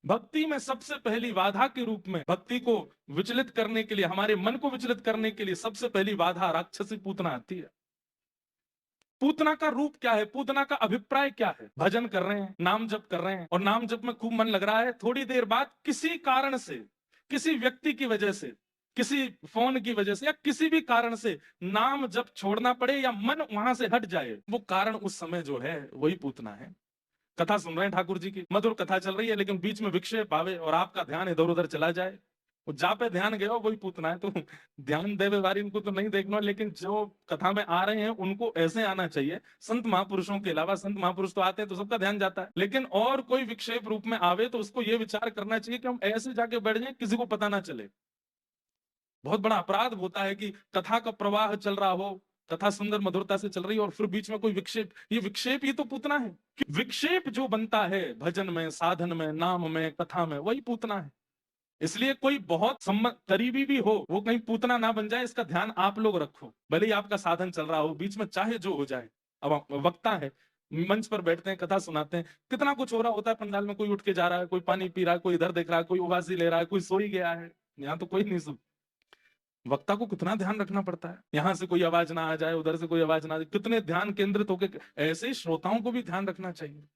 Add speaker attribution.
Speaker 1: भक्ति में सबसे पहली बाधा के रूप में, भक्ति को विचलित करने के लिए, हमारे मन को विचलित करने के लिए सबसे पहली बाधा राक्षसी पूतना आती है। पूतना का रूप क्या है? पूतना का अभिप्राय क्या है? भजन कर रहे हैं, नाम जप कर रहे हैं और नाम जप में खूब मन लग रहा है, थोड़ी देर बाद किसी कारण से, किसी व्यक्ति की वजह से, किसी फोन की वजह से या किसी भी कारण से नाम जप छोड़ना पड़े या मन वहां से हट जाए, वो कारण उस समय जो है वही पूतना है। कथा सुन रहे हैं ठाकुर जी की, मधुर कथा चल रही है, लेकिन बीच में विक्षेप आवे और आपका ध्यान इधर उधर चला जाए, वो जा पे ध्यान गया वही पूतना है। तो ध्यान देवे वारी इनको तो नहीं देखना, लेकिन जो कथा में आ रहे हैं उनको ऐसे आना चाहिए। संत महापुरुषों के अलावा, संत महापुरुष तो आते हैं तो सबका ध्यान जाता है, लेकिन और कोई विक्षेप रूप में आवे तो उसको ये विचार करना चाहिए कि हम ऐसे जाके बैठ जाए किसी को पता ना चले। बहुत बड़ा अपराध होता है कि कथा का प्रवाह चल रहा हो, कथा सुंदर मधुरता से चल रही है और फिर बीच में कोई विक्षेप, ये विक्षेप ही तो पूतना है। कि विक्षेप जो बनता है भजन में, साधन में, नाम में, कथा में, वही पूतना है। इसलिए कोई बहुत करीबी भी हो, वो कहीं पूतना ना बन जाए, इसका ध्यान आप लोग रखो। भले ही आपका साधन चल रहा हो, बीच में चाहे जो हो जाए। अब वक्ता है, मंच पर बैठते हैं, कथा सुनाते हैं, कितना कुछ हो रहा होता है पंडाल में, कोई उठ के जा रहा है, कोई पानी पी रहा है, कोई इधर देख रहा है, कोई उबासी ले रहा है, कोई सोई गया है, यहाँ तो कोई नहीं सुन। वक्ता को कितना ध्यान रखना पड़ता है, यहां से कोई आवाज ना आ जाए, उधर से कोई आवाज ना आ जाए, कितने ध्यान केंद्रित होकर, ऐसे ही श्रोताओं को भी ध्यान रखना चाहिए।